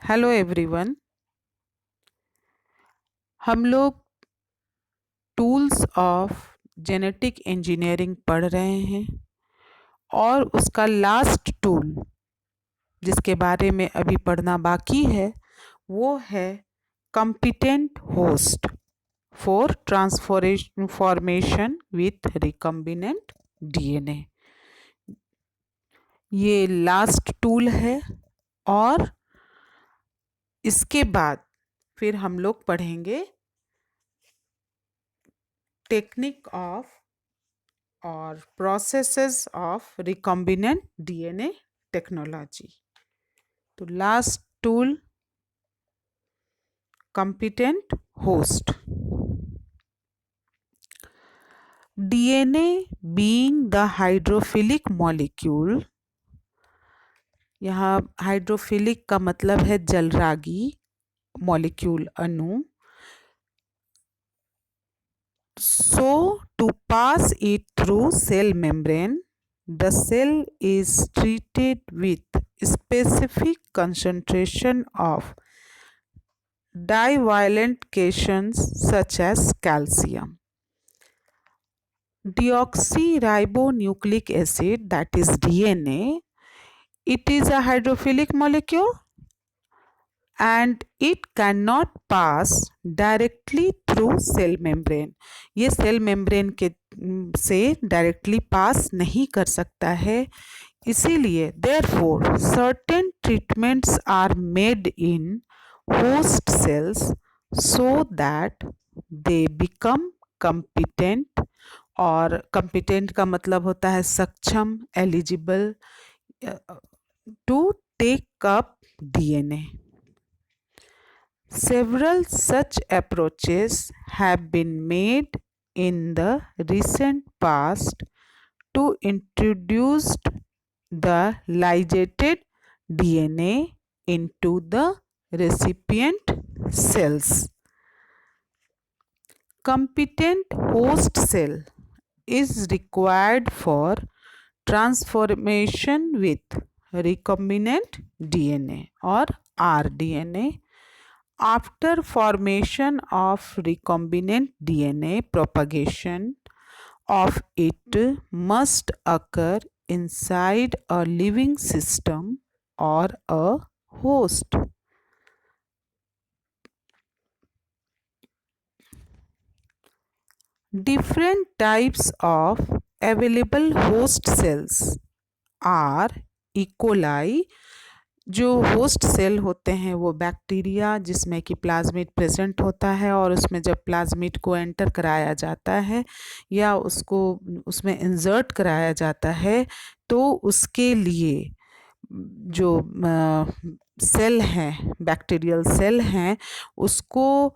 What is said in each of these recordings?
Hello everyone. हम लोग tools of genetic engineering पढ़ रहे हैं और उसका लास्ट टूल जिसके बारे में अभी पढ़ना बाकी है वो है competent host for transformation with recombinant DNA. ये लास्ट टूल है और इसके बाद फिर हम लोग पढ़ेंगे टेक्निक ऑफ और processes of recombinant DNA technology. तो last tool competent host. DNA being the hydrophilic molecule, यहाँ हाइड्रोफिलिक का मतलब है जलरागी मॉलिक्यूल अणु। So to pass it through cell membrane, the cell is treated with specific concentration of divalent cations such as calcium. Deoxyribonucleic acid, that is DNA, it is a hydrophilic molecule and it cannot pass directly through cell membrane. ये cell membrane के से directly पास नहीं कर सकता है, इसीलिए therefore certain treatments are made in host cells so that they become competent. और competent का मतलब होता है सक्षम, eligible to take up DNA. Several such approaches have been made in the recent past to introduce the ligated DNA into the recipient cells. Competent host cell is required for transformation with recombinant DNA or rDNA. After formation of recombinant DNA, propagation of it must occur inside a living system or a host. Different types of available host cells are E. coli. जो host cell होते हैं वो bacteria जिसमें कि plasmid present होता है और उसमें जब प्लाज्मिड को एंटर कराया जाता है या उसको उसमें इंसर्ट कराया जाता है तो उसके लिए जो सेल हैं, बैक्टीरियल सेल हैं, उसको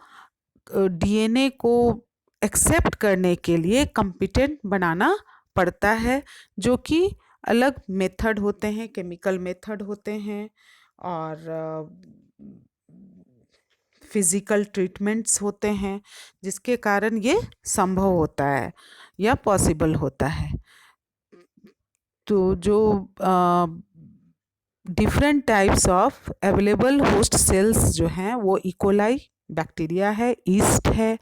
डीएनए को एक्सेप्ट करने के लिए कॉम्पिटेंट बनाना पड़ता है, जो कि अलग मेथड होते हैं, केमिकल मेथड होते हैं और फिज़िकल ट्रीटमेंट्स होते हैं, जिसके कारण ये संभव होता है या पॉसिबल होता है। तो जो different types of available host cells जो हैं वो इकोलाई बैक्टीरिया है, ईस्ट है,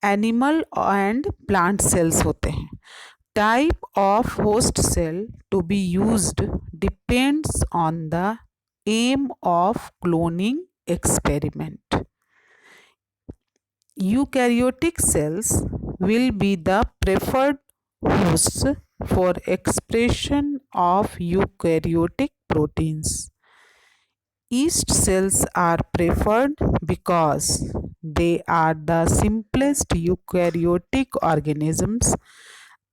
एनिमल एंड प्लांट सेल्स होते हैं। Type of host cell to be used depends on the aim of cloning experiment. Eukaryotic cells will be the preferred hosts for expression of eukaryotic proteins. Yeast cells are preferred because they are the simplest eukaryotic organisms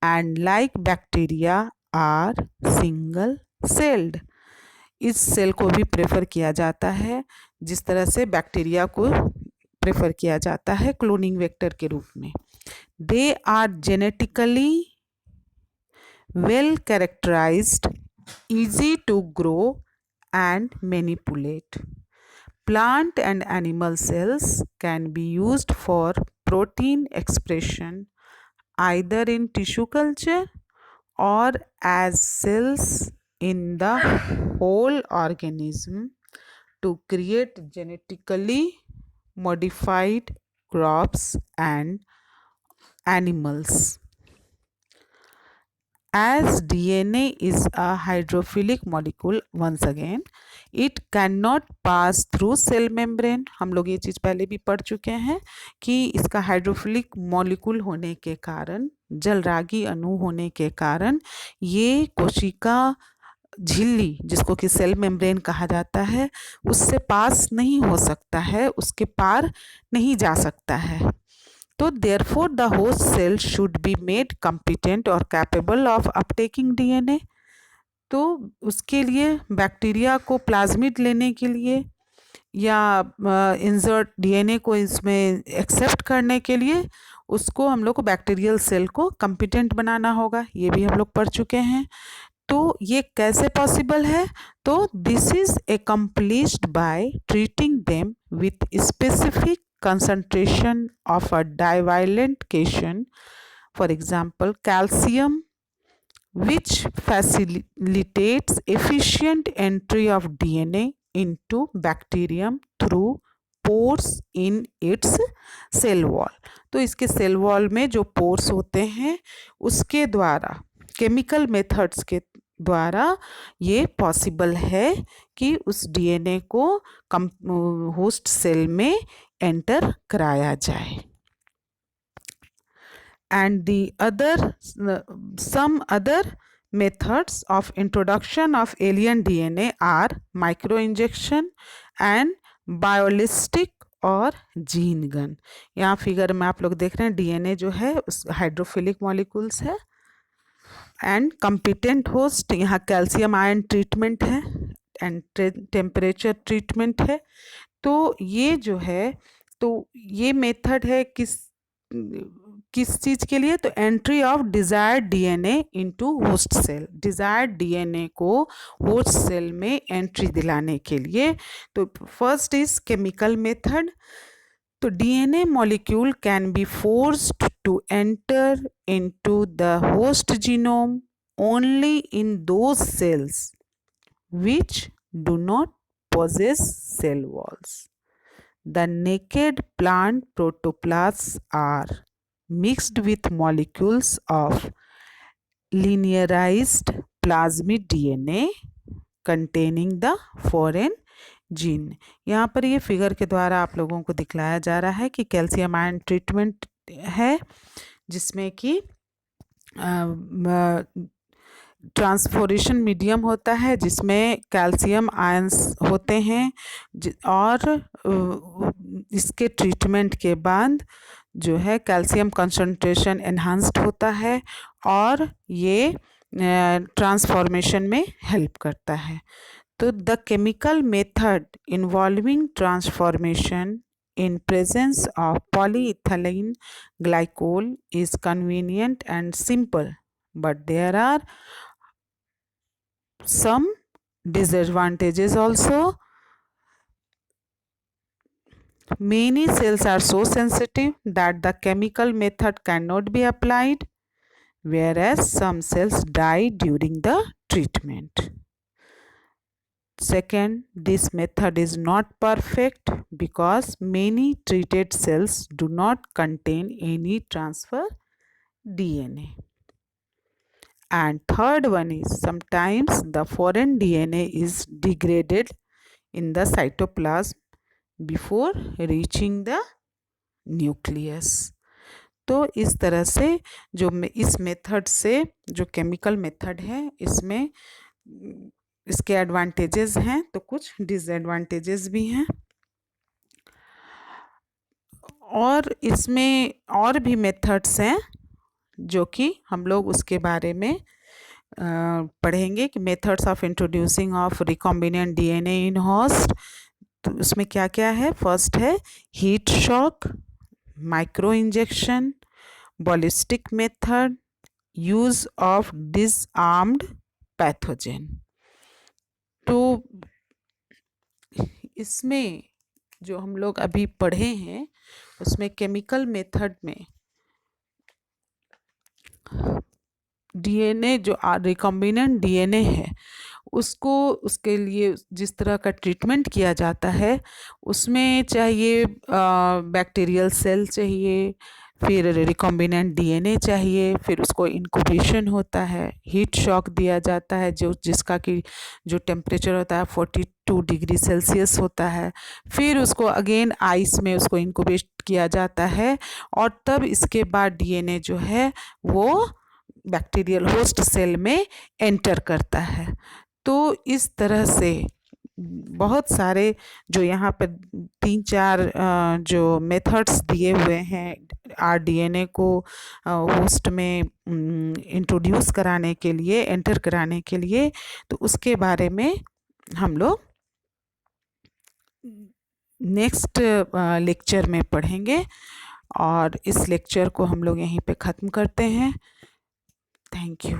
and like bacteria are single celled. इस cell को भी prefer किया जाता है जिस तरह से bacteria को प्रेफर किया जाता है क्लोनिंग वेक्टर के रूप में। They are genetically well characterised, easy to grow and manipulate. Plant and animal cells can be used for protein expression either in tissue culture or as cells in the whole organism to create genetically modified crops and animals. As DNA is a hydrophilic molecule, once again, it cannot pass through cell membrane. हम लोग ये चीज़ पहले भी पढ़ चुके हैं कि इसका हाइड्रोफिलिक मॉलिक्यूल होने के कारण, जलरागी अणु होने के कारण, ये कोशिका झिल्ली, जिसको कि सेल मेम्ब्रेन कहा जाता है, उससे पास नहीं हो सकता है, उसके पार नहीं जा सकता है. तो therefore the host cell should be made competent or capable of uptaking DNA. तो उसके लिए बैक्टीरिया को प्लाज्मिड लेने के लिए या इंसर्ट डीएनए को इसमें एक्सेप्ट करने के लिए उसको हम लोग को बैक्टीरियल सेल को कम्पिटेंट बनाना होगा. ये भी हम लोग पढ़ चुके हैं. तो ये कैसे पॉसिबल है? तो this is accomplished by treating them with specific concentration of a divalent cation, for example calcium, which facilitates efficient entry of DNA into bacterium through pores in its cell wall. तो इसके cell wall में जो pores होते हैं उसके द्वारा, chemical methods के द्वारा ये पॉसिबल है कि उस डीएनए को होस्ट सेल में एंटर कराया जाए. And the other some other methods of introduction of alien DNA are microinjection and biolistic और जीन गन. यहाँ फिगर में आप लोग देख रहे हैं डीएनए जो है उस हाइड्रोफिलिक मॉलिक्यूल्स है एंड कम्पिटेंट होस्ट. यहाँ कैल्शियम आयन ट्रीटमेंट है एंड टेम्परेचर ट्रीटमेंट है. तो ये जो है, तो ये मेथड है किस चीज़ के लिए? तो entry of desired DNA into host cell. Desired DNA को होस्ट सेल में एंट्री दिलाने के लिए. तो फर्स्ट इज केमिकल मेथड. तो DNA molecule can be forced to enter into the host genome only in those cells which do not possess cell walls. The naked plant protoplasts are mixed with molecules of linearized plasmid DNA containing the foreign gene. यहाँ पर ये figure के द्वारा आप लोगों को दिखलाया जा रहा है कि कैल्शियम आयन ट्रीटमेंट है जिसमें कि ट्रांसफोरेशन मीडियम होता है जिसमें कैल्शियम आयंस होते हैं और इसके ट्रीटमेंट के बाद जो है कैल्शियम कंसंट्रेशन एनहांस्ड होता है और ये ट्रांसफॉर्मेशन में हेल्प करता है. तो the chemical method involving transformation in presence of polyethylene glycol is convenient and simple, but there are some disadvantages also. Many cells are so sensitive that the chemical method cannot be applied, whereas some cells die during the treatment. Second, this method is not perfect because many treated cells do not contain any transfer DNA. And third one is sometimes the foreign DNA is degraded in the cytoplasm before reaching the nucleus. तो इस तरह से जो इस method से जो chemical method है इसमें इसके एडवांटेजेस हैं तो कुछ डिसएडवांटेजेस भी हैं और इसमें और भी मेथड्स हैं जो कि हम लोग उसके बारे में पढ़ेंगे कि methods of introducing of recombinant DNA in host. तो उसमें क्या क्या है? फर्स्ट है heat shock, micro injection, ballistic method, use of disarmed pathogen. तो इसमें जो हम लोग अभी पढ़े हैं उसमें केमिकल मेथड में डीएनए जो रिकॉम्बिनेंट डीएनए है उसको उसके लिए जिस तरह का ट्रीटमेंट किया जाता है उसमें चाहिए बैक्टीरियल सेल चाहिए, फिर रिकॉम्बिनेंट डीएनए चाहिए, फिर उसको इंक्यूबेशन होता है, हीट शॉक दिया जाता है जिसका कि जो टेम्परेचर होता है 42 डिग्री सेल्सियस होता है। फिर उसको अगेन आइस में उसको इंक्यूबेट किया जाता है और तब इसके बाद डीएनए जो है वो बैक्टीरियल होस्ट सेल में एंटर करता है। तो इस तरह से बहुत सारे जो यहाँ पर 3-4 जो मेथड्स दिए हुए हैं आरडीएनए को होस्ट में इंट्रोड्यूस कराने के लिए, एंटर कराने के लिए, तो उसके बारे में हम लोग नेक्स्ट लेक्चर में पढ़ेंगे। और इस लेक्चर को हम लोग यहीं पे ख़त्म करते हैं। Thank you.